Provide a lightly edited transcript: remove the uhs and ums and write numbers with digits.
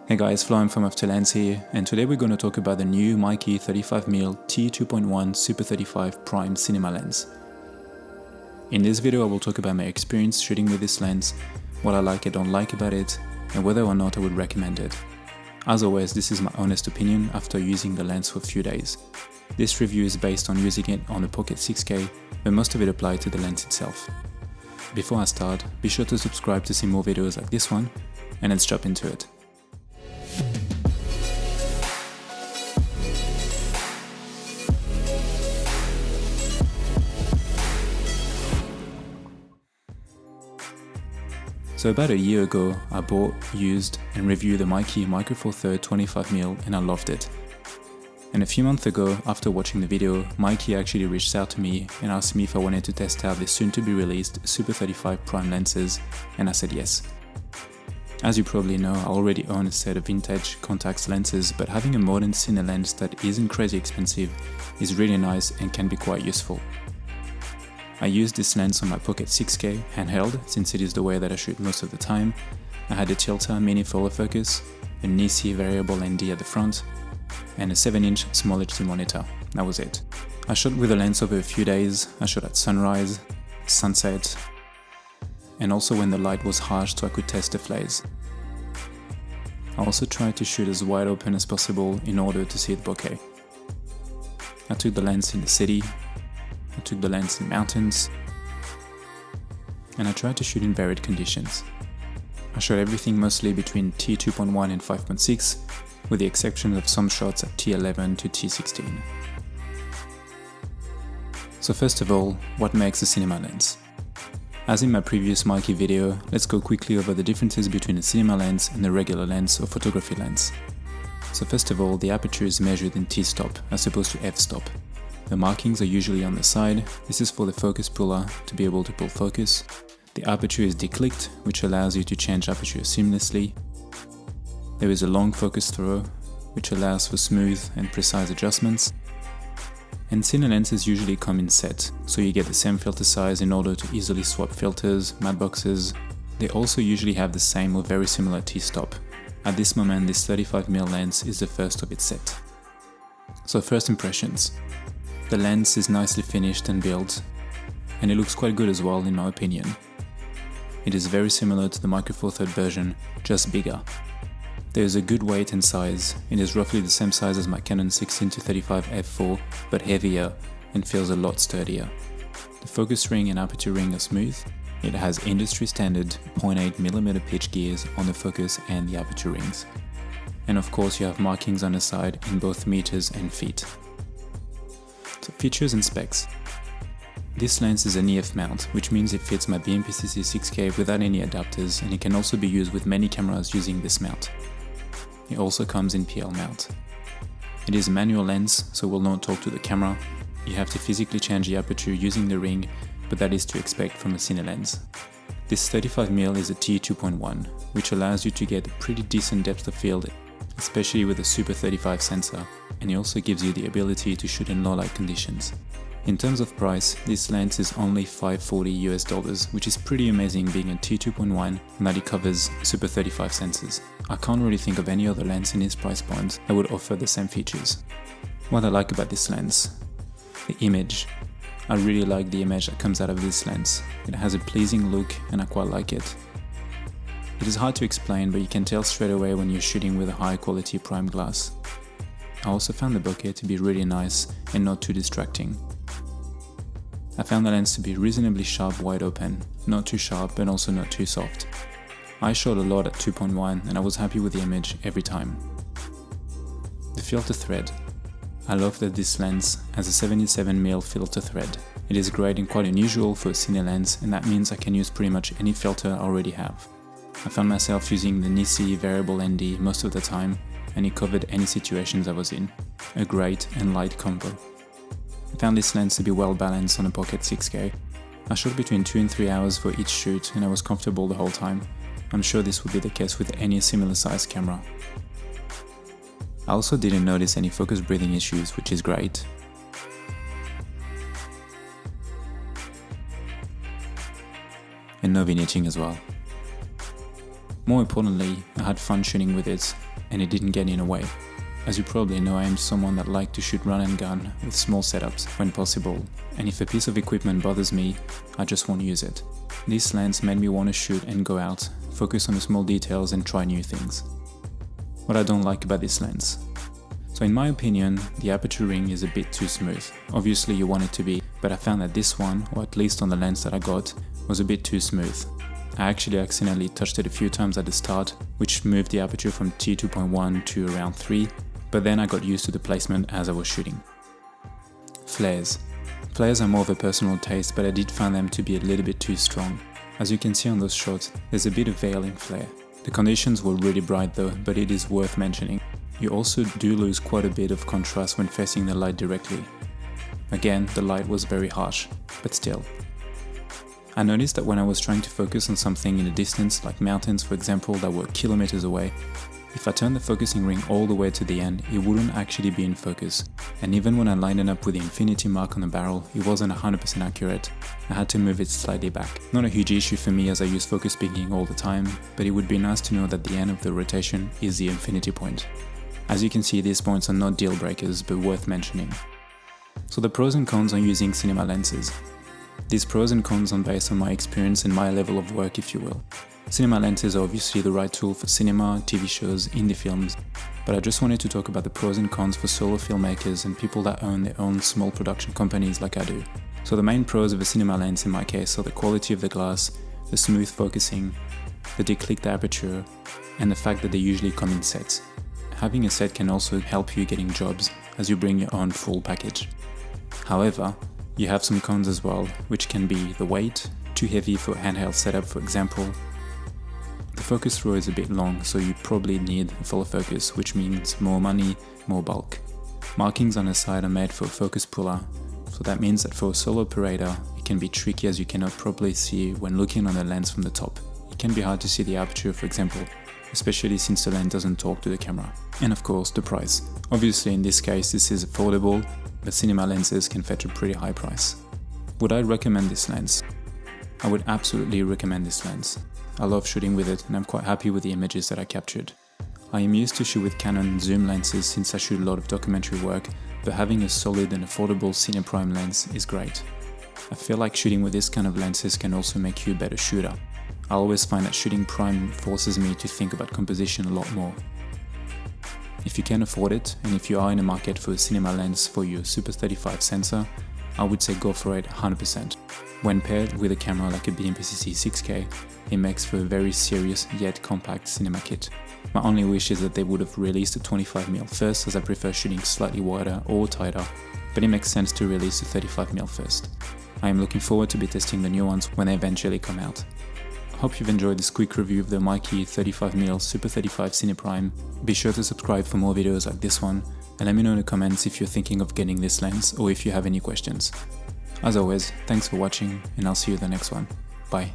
Hey guys, Flo from After Lens here, and today we're going to talk about the new MEIKE 35mm T2.1 Super 35 Prime cinema lens. In this video I will talk about my experience shooting with this lens, what I like and don't like about it, and whether or not I would recommend it. As always, this is my honest opinion after using the lens for a few days. This review is based on using it on the Pocket 6K, but most of it applies to the lens itself. Before I start, be sure to subscribe to see more videos like this one, and let's jump into it. So about a year ago, I bought, used and reviewed the MEIKE Micro Four Thirds 25mm and I loved it. And a few months ago, after watching the video, MEIKE actually reached out to me and asked me if I wanted to test out the soon to be released Super 35 Prime lenses, and I said yes. As you probably know, I already own a set of vintage contacts lenses, but having a modern cine lens that isn't crazy expensive is really nice and can be quite useful. I used this lens on my Pocket 6K handheld since it is the way that I shoot most of the time. I had a Tilta mini follow focus, a NICI variable ND at the front, and a 7-inch small HD monitor. That was it. I shot with the lens over a few days. I shot at sunrise, sunset, and also when the light was harsh so I could test the flares. I also tried to shoot as wide open as possible in order to see the bokeh. I took the lens in the city, I took the lens in mountains, and I tried to shoot in varied conditions. I shot everything mostly between T2.1 and 5.6, with the exception of some shots at T11 to T16. So first of all, what makes a cinema lens? As in my previous MEIKE video, let's go quickly over the differences between a cinema lens and a regular lens or photography lens. So first of all, the aperture is measured in T-stop as opposed to f-stop. The markings are usually on the side. This is for the focus puller to be able to pull focus. The aperture is declicked, which allows you to change aperture seamlessly. There is a long focus throw, which allows for smooth and precise adjustments. And cine lenses usually come in set, so you get the same filter size in order to easily swap filters, matte boxes. They also usually have the same or very similar T-stop. At this moment, this 35mm lens is the first of its set. So first impressions. The lens is nicely finished and built, and it looks quite good as well in my opinion. It is very similar to the Micro Four Thirds version, just bigger. There is a good weight and size. It is roughly the same size as my Canon 16-35 f4, but heavier and feels a lot sturdier. The focus ring and aperture ring are smooth. It has industry standard 0.8mm pitch gears on the focus and the aperture rings. And of course you have markings on the side in both meters and feet. So features and specs. This lens is an EF mount, which means it fits my BMPCC 6K without any adapters, and it can also be used with many cameras using this mount. It also comes in PL mount. It is a manual lens, so will not talk to the camera. You have to physically change the aperture using the ring, but that is to expect from a cine lens. This 35mm is a T2.1, which allows you to get a pretty decent depth of field, especially with a Super 35 sensor, and it also gives you the ability to shoot in low light conditions. In terms of price, this lens is only $540 which is pretty amazing being a T2.1 and that it covers Super 35 sensors. I can't really think of any other lens in this price point that would offer the same features. What I like about this lens? The image. I really like the image that comes out of this lens. It has a pleasing look and I quite like it. It is hard to explain, but you can tell straight away when you're shooting with a high quality prime glass. I also found the bokeh to be really nice and not too distracting. I found the lens to be reasonably sharp wide open, not too sharp but also not too soft. I shot a lot at 2.1 and I was happy with the image every time. The filter thread. I love that this lens has a 77mm filter thread. It is great and quite unusual for a cine lens, and that means I can use pretty much any filter I already have. I found myself using the NICI variable ND most of the time, and it covered any situations I was in. A great and light combo. I found this lens to be well balanced on a Pocket 6K. I shot between 2 and 3 hours for each shoot and I was comfortable the whole time. I'm sure this would be the case with any similar sized camera. I also didn't notice any focus breathing issues, which is great. And no vignetting as well. More importantly, I had fun shooting with it. and it didn't get in the way. As you probably know, I am someone that likes to shoot run and gun with small setups when possible, and if a piece of equipment bothers me, I just won't use it. This lens made me want to shoot and go out, focus on the small details and try new things. What I don't like about this lens. So in my opinion, the aperture ring is a bit too smooth. Obviously you want it to be, but I found that this one, or at least on the lens that I got, was a bit too smooth. I actually accidentally touched it a few times at the start, which moved the aperture from T2.1 to around 3, but then I got used to the placement as I was shooting. Flares. Flares are more of a personal taste, but I did find them to be a little bit too strong. As you can see on those shots, there's a bit of veil in flare. The conditions were really bright though, but it is worth mentioning. You also do lose quite a bit of contrast when facing the light directly. Again, the light was very harsh, but still. I noticed that when I was trying to focus on something in the distance, like mountains for example, that were kilometers away, if I turned the focusing ring all the way to the end, it wouldn't actually be in focus. And even when I lined it up with the infinity mark on the barrel, it wasn't 100% accurate. I had to move it slightly back. Not a huge issue for me as I use focus peaking all the time, but it would be nice to know that the end of the rotation is the infinity point. As you can see, these points are not deal breakers, but worth mentioning. So the pros and cons on using cinema lenses. These pros and cons are based on my experience and my level of work, if you will. Cinema lenses are obviously the right tool for cinema, TV shows, indie films, but I just wanted to talk about the pros and cons for solo filmmakers and people that own their own small production companies like I do. So the main pros of a cinema lens in my case are the quality of the glass, the smooth focusing, the declicked aperture, and the fact that they usually come in sets. Having a set can also help you getting jobs as you bring your own full package. However, you have some cons as well, which can be the weight, too heavy for a handheld setup for example. The focus throw is a bit long, so you probably need a full focus, which means more money, more bulk. Markings on the side are made for a focus puller, so that means that for a solo operator, it can be tricky as you cannot properly see when looking on the lens from the top. It can be hard to see the aperture for example, especially since the lens doesn't talk to the camera. And of course, the price. Obviously in this case this is affordable, but cinema lenses can fetch a pretty high price. Would I recommend this lens? I would absolutely recommend this lens. I love shooting with it and I'm quite happy with the images that I captured. I am used to shoot with Canon zoom lenses since I shoot a lot of documentary work, but having a solid and affordable Cine Prime lens is great. I feel like shooting with this kind of lenses can also make you a better shooter. I always find that shooting prime forces me to think about composition a lot more. If you can afford it, and if you are in the market for a cinema lens for your Super 35 sensor, I would say go for it 100%. When paired with a camera like a BMPCC 6K, it makes for a very serious yet compact cinema kit. My only wish is that they would have released a 25mm first, as I prefer shooting slightly wider or tighter, but it makes sense to release the 35mm first. I am looking forward to be testing the new ones when they eventually come out. I hope you've enjoyed this quick review of the MEIKE 35mm Super 35 Cine Prime. Be sure to subscribe for more videos like this one, and let me know in the comments if you're thinking of getting this lens or if you have any questions. As always, thanks for watching and I'll see you in the next one. Bye.